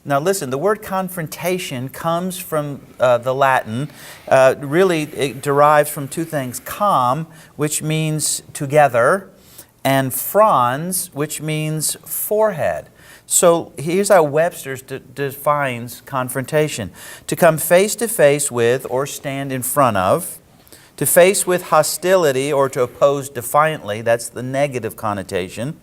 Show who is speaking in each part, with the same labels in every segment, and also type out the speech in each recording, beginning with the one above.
Speaker 1: Now listen, the word confrontation comes from the Latin. Really, it derives from two things. Com, which means together, and frons, which means forehead. So here's how Webster's defines confrontation. To come face to face with or stand in front of, to face with hostility or to oppose defiantly, that's the negative connotation.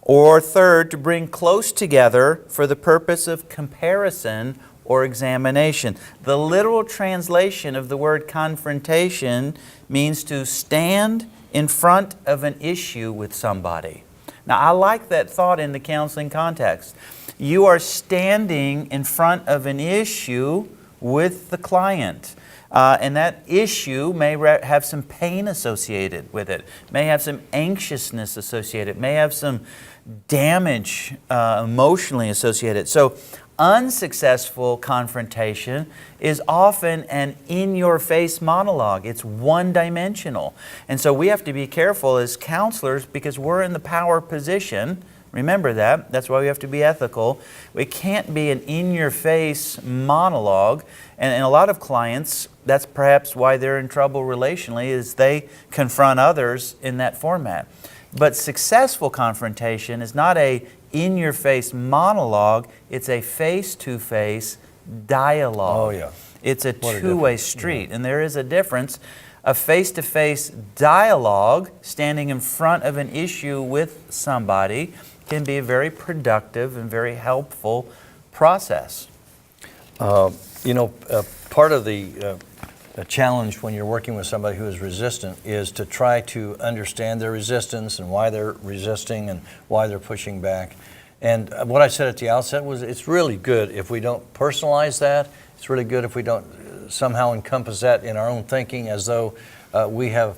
Speaker 1: Or third, to bring close together for the purpose of comparison or examination. The literal translation of the word confrontation means to stand in front of an issue with somebody. Now, I like that thought in the counseling context. You are standing in front of an issue with the client. And that issue may have some pain associated with it, may have some anxiousness associated, may have some damage emotionally associated. So unsuccessful confrontation is often an in-your-face monologue. It's one-dimensional. And so we have to be careful as counselors because we're in the power position. Remember that. That's why we have to be ethical. It can't be an in-your-face monologue. And a lot of clients, that's perhaps why they're in trouble relationally, is they confront others in that format. But successful confrontation is not a in-your-face monologue, it's a face-to-face dialogue.
Speaker 2: Oh yeah.
Speaker 1: It's a two-way street, and there is a difference. A face-to-face dialogue, standing in front of an issue with somebody, can be a very productive and very helpful process.
Speaker 2: Part of the challenge when you're working with somebody who is resistant is to try to understand their resistance and why they're resisting and why they're pushing back. And what I said at the outset was it's really good if we don't personalize that. It's really good if we don't somehow encompass that in our own thinking as though we have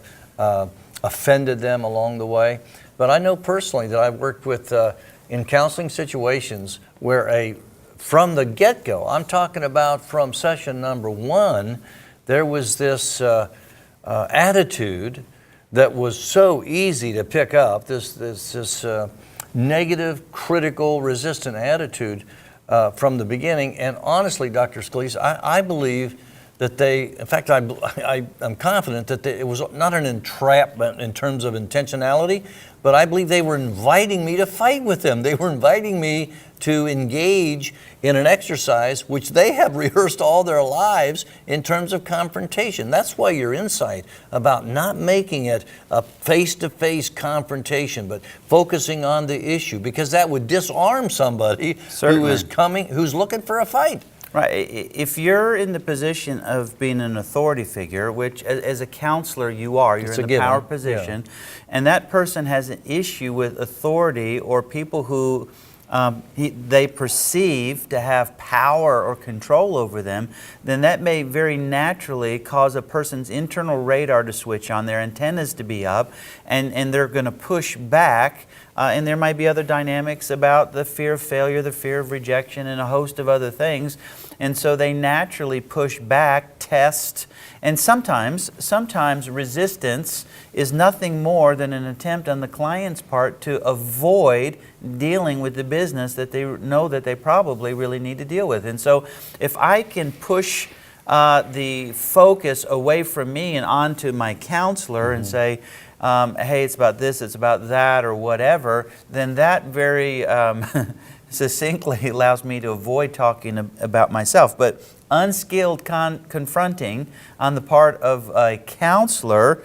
Speaker 2: offended them along the way. But I know personally that I've worked with in counseling situations where from the get-go, I'm talking about from session number 1, there was this attitude that was so easy to pick up, this negative, critical, resistant attitude from the beginning. And honestly, Dr. Scalise, I believe that I'm confident that it was not an entrapment in terms of intentionality, but I believe they were inviting me to fight with them. They were inviting me to engage in an exercise which they have rehearsed all their lives in terms of confrontation. That's why your insight about not making it a face-to-face confrontation, but focusing on the issue, because that would disarm somebody who's looking for a fight.
Speaker 1: Right. If you're in the position of being an authority figure, which as a counselor you are, you're in the power position, and that person has an issue with authority or people who they perceive to have power or control over them, then that may very naturally cause a person's internal radar to switch on, their antennas to be up, and they're going to push back. And there might be other dynamics about the fear of failure, the fear of rejection, and a host of other things. And so they naturally push back, test, and sometimes resistance is nothing more than an attempt on the client's part to avoid dealing with the business that they know that they probably really need to deal with. And so if I can push the focus away from me and onto my counselor and say, hey, it's about this, it's about that, or whatever, then that very succinctly allows me to avoid talking about myself. But unskilled confronting on the part of a counselor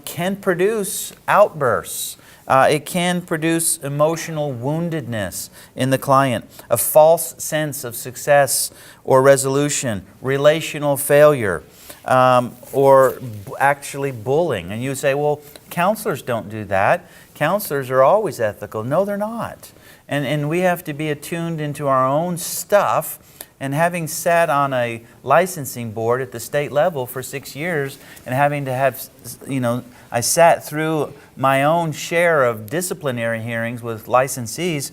Speaker 1: can produce outbursts. It can produce emotional woundedness in the client, a false sense of success or resolution, relational failure, or actually bullying. And you say, well, counselors don't do that. Counselors are always ethical. No, they're not. And we have to be attuned into our own stuff. And having sat on a licensing board at the state level for 6 years and having to have, I sat through my own share of disciplinary hearings with licensees,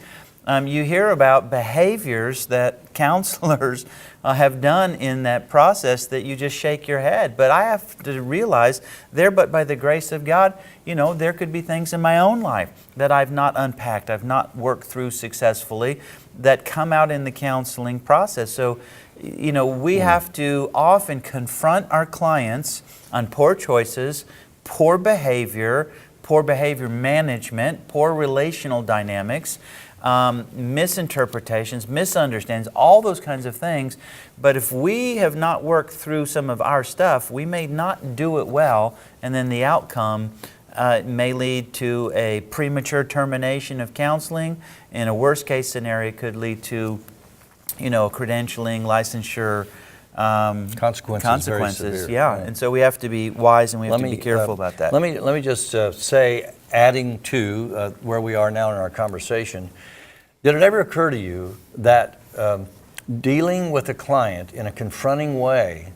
Speaker 1: You hear about behaviors that counselors have done in that process that you just shake your head. But I have to realize there, but by the grace of God, there could be things in my own life that I've not unpacked, I've not worked through successfully, that come out in the counseling process. So, we have to often confront our clients on poor choices, poor behavior management, poor relational dynamics, misinterpretations, misunderstandings, all those kinds of things. But if we have not worked through some of our stuff, we may not do it well, and then the outcome may lead to a premature termination of counseling. In a worst case scenario, it could lead to, credentialing, licensure,
Speaker 2: consequences. Very severe,
Speaker 1: yeah.
Speaker 2: right.
Speaker 1: And so we have to be wise, and we have to be careful about that.
Speaker 2: Let me just say, adding to where we are now in our conversation, did it ever occur to you that dealing with a client in a confronting way,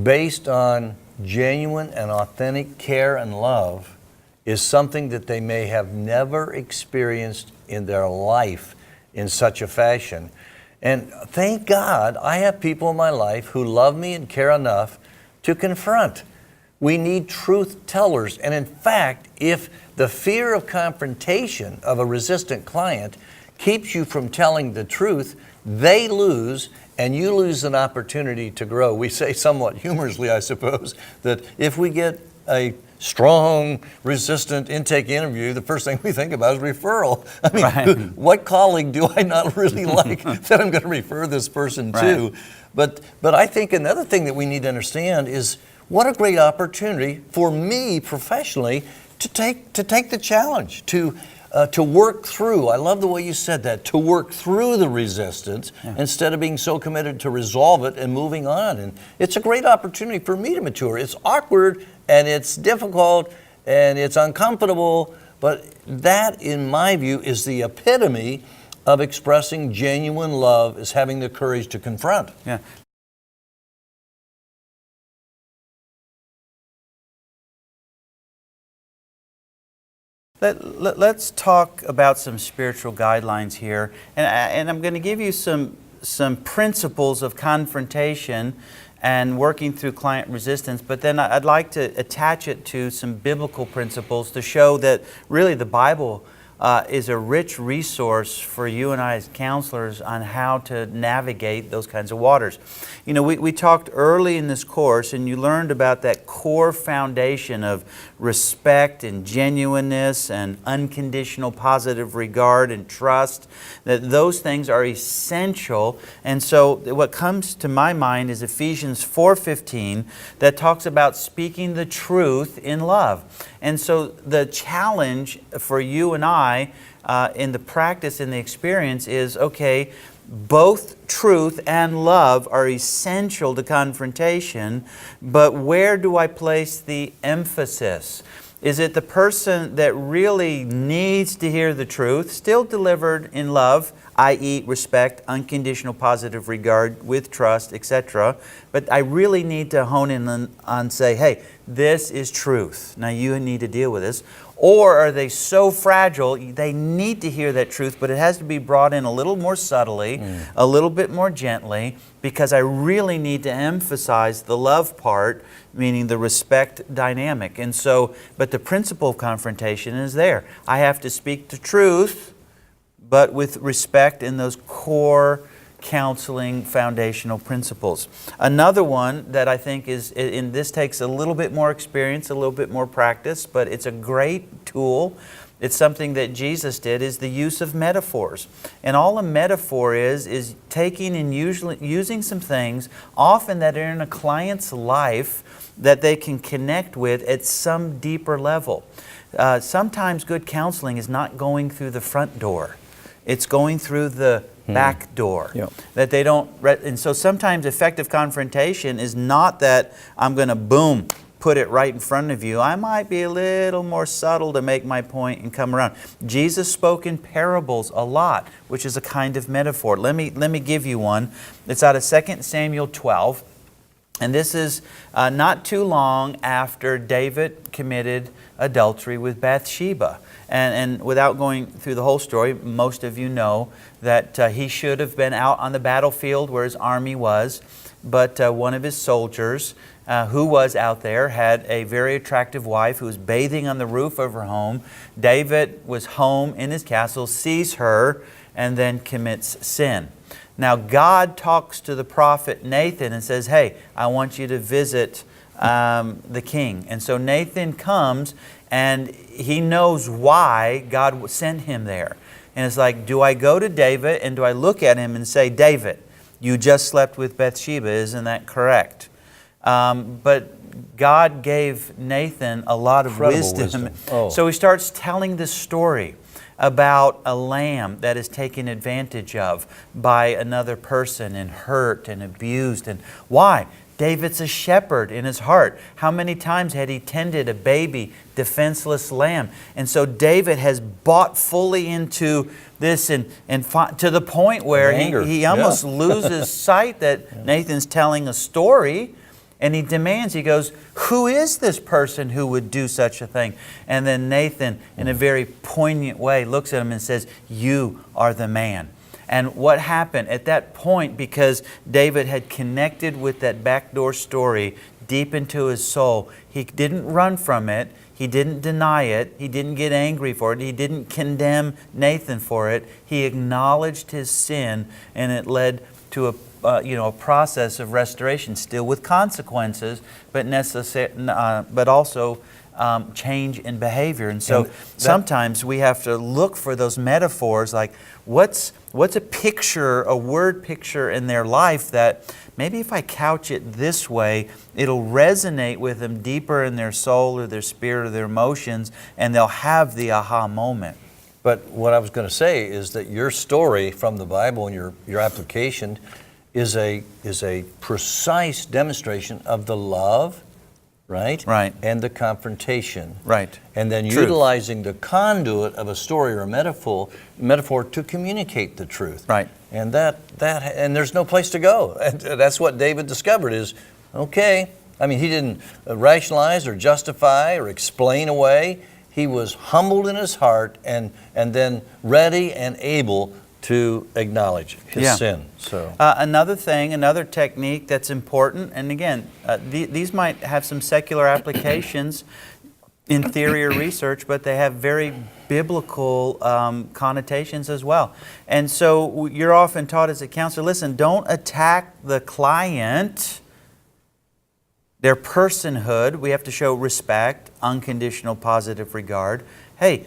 Speaker 2: based on genuine and authentic care and love, is something that they may have never experienced in their life in such a fashion? And thank God I have people in my life who love me and care enough to confront. We need truth tellers. And in fact, if the fear of confrontation of a resistant client keeps you from telling the truth, they lose and you lose an opportunity to grow. We say somewhat humorously, I suppose, that if we get a strong, resistant intake interview, the first thing we think about is referral. I mean, right. What colleague do I not really like that I'm going to refer this person to? But I think another thing that we need to understand is what a great opportunity for me professionally to take the challenge, to work through. I love the way you said that, to work through the resistance instead of being so committed to resolve it and moving on. And it's a great opportunity for me to mature. It's awkward and it's difficult and it's uncomfortable, but that, in my view, is the epitome of expressing genuine love, is having the courage to confront.
Speaker 1: Yeah. Let's talk about some spiritual guidelines here, and I'm going to give you some principles of confrontation and working through client resistance, but then I'd like to attach it to some biblical principles to show that really the Bible is a rich resource for you and I as counselors on how to navigate those kinds of waters. We talked early in this course, and you learned about that core foundation of respect and genuineness and unconditional positive regard and trust, that those things are essential. And so what comes to my mind is Ephesians 4:15 that talks about speaking the truth in love. And so the challenge for you and I in the practice, in the experience is, okay, both truth and love are essential to confrontation, but where do I place the emphasis? Is it the person that really needs to hear the truth, still delivered in love, i.e. respect, unconditional positive regard with trust, etc., but I really need to hone in on say, hey, this is truth. Now you need to deal with this. Or are they so fragile, they need to hear that truth, but it has to be brought in a little more subtly, a little bit more gently, because I really need to emphasize the love part, meaning the respect dynamic. And so, but the principle of confrontation is there. I have to speak the truth, but with respect in those core counseling foundational principles. Another one that I think is, and this takes a little bit more experience, a little bit more practice, but it's a great tool. It's something that Jesus did, is the use of metaphors. And all a metaphor is taking and usually using some things, often that are in a client's life, that they can connect with at some deeper level. Sometimes good counseling is not going through the front door. It's going through the back door. That they don't, and so sometimes effective confrontation is not that I'm going to boom, put it right in front of you. I might be a little more subtle to make my point and come around. Jesus spoke in parables a lot, which is a kind of metaphor. Let me give you one. It's out of 2 Samuel 12. And this is not too long after David committed adultery with Bathsheba. And without going through the whole story, most of you know that he should have been out on the battlefield where his army was, but one of his soldiers who was out there had a very attractive wife who was bathing on the roof of her home. David was home in his castle, sees her, and then commits sin. Now God talks to the prophet Nathan and says, hey, I want you to visit the king. And so Nathan comes, and he knows why God sent him there. And it's like, do I go to David and do I look at him and say, David, you just slept with Bathsheba, isn't that correct? But God gave Nathan a lot of wisdom. Oh. So he starts telling this story about a lamb that is taken advantage of by another person and hurt and abused. And why? David's a shepherd in his heart. How many times had he tended a baby, defenseless lamb? And so David has bought fully into this and to the point where he almost loses sight that Nathan's telling a story. And he demands, he goes, who is this person who would do such a thing? And then Nathan, in a very poignant way, looks at him and says, you are the man. And what happened at that point, because David had connected with that backdoor story deep into his soul, he didn't run from it, he didn't deny it, he didn't get angry for it, he didn't condemn Nathan for it. He acknowledged his sin, and it led to a process of restoration, still with consequences, but also change in behavior. And so sometimes we have to look for those metaphors, like what's a picture, a word picture in their life that maybe if I couch it this way, it'll resonate with them deeper in their soul or their spirit or their emotions, and they'll have the aha moment.
Speaker 2: But what I was going to say is that your story from the Bible and your application is a precise demonstration of the love, right?
Speaker 1: Right.
Speaker 2: And the confrontation.
Speaker 1: Right.
Speaker 2: And then utilizing the conduit of a story or a metaphor to communicate the truth.
Speaker 1: Right.
Speaker 2: And and there's no place to go. And that's what David discovered is, okay, I mean, he didn't rationalize or justify or explain away. He was humbled in his heart and then ready and able to acknowledge his sin. So
Speaker 1: another technique that's important, and again, these might have some secular applications in theory or research, but they have very biblical connotations as well. And so you're often taught as a counselor, listen, don't attack the client, their personhood. We have to show respect, unconditional positive regard. Hey,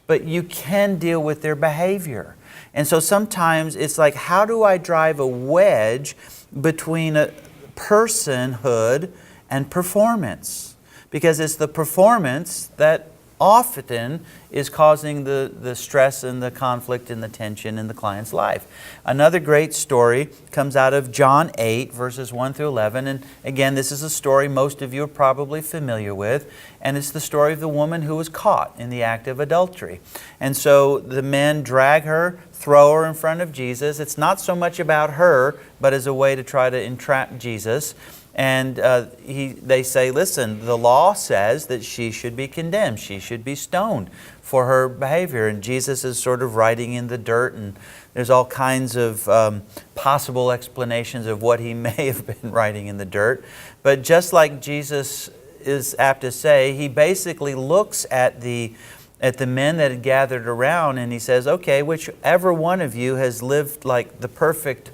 Speaker 1: but you can deal with their behavior. And so sometimes it's like, how do I drive a wedge between a personhood and performance? Because it's the performance that often is causing the stress and the conflict and the tension in the client's life. Another great story comes out of John 8, verses 1 through 11. And again, this is a story most of you are probably familiar with. And it's the story of the woman who was caught in the act of adultery. And so the men drag her, throw her in front of Jesus. It's not so much about her, but as a way to try to entrap Jesus. And they say, listen, the law says that she should be condemned. She should be stoned for her behavior. And Jesus is sort of writing in the dirt, and there's all kinds of possible explanations of what he may have been writing in the dirt. But just like Jesus is apt to say, he basically looks at the men that had gathered around, and he says, okay, whichever one of you has lived like the perfect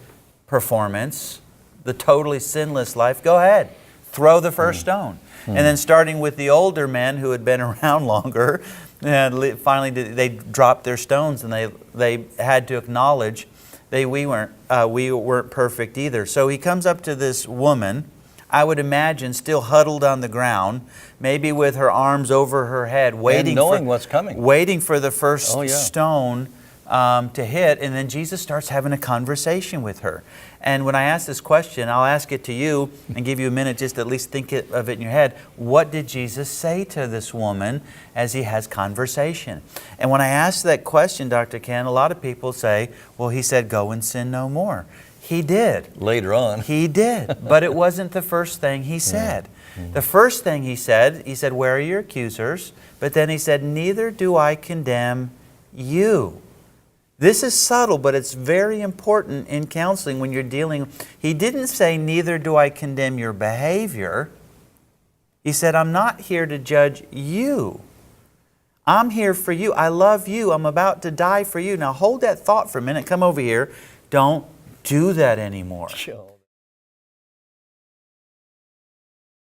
Speaker 1: performance, the totally sinless life, go ahead, throw the first stone. And then starting with the older men who had been around longer, and finally they dropped their stones, and they had to acknowledge we weren't perfect either. So he comes up to this woman, I would imagine still huddled on the ground, maybe with her arms over her head, waiting
Speaker 2: what's coming,
Speaker 1: waiting for the first stone to hit. And then Jesus starts having a conversation with her. And when I ask this question, I'll ask it to you and give you a minute just to at least think of it in your head. What did Jesus say to this woman as he has conversation? And when I ask that question, Dr. Ken, a lot of people say, well, he said, go and sin no more. He did.
Speaker 2: Later on.
Speaker 1: He did, but it wasn't the first thing he said. The first thing he said, where are your accusers? But then he said, neither do I condemn you. This is subtle, but it's very important in counseling when you're dealing. He didn't say, neither do I condemn your behavior. He said, I'm not here to judge you. I'm here for you. I love you. I'm about to die for you. Now hold that thought for a minute. Come over here. Don't do that anymore.
Speaker 2: Sure.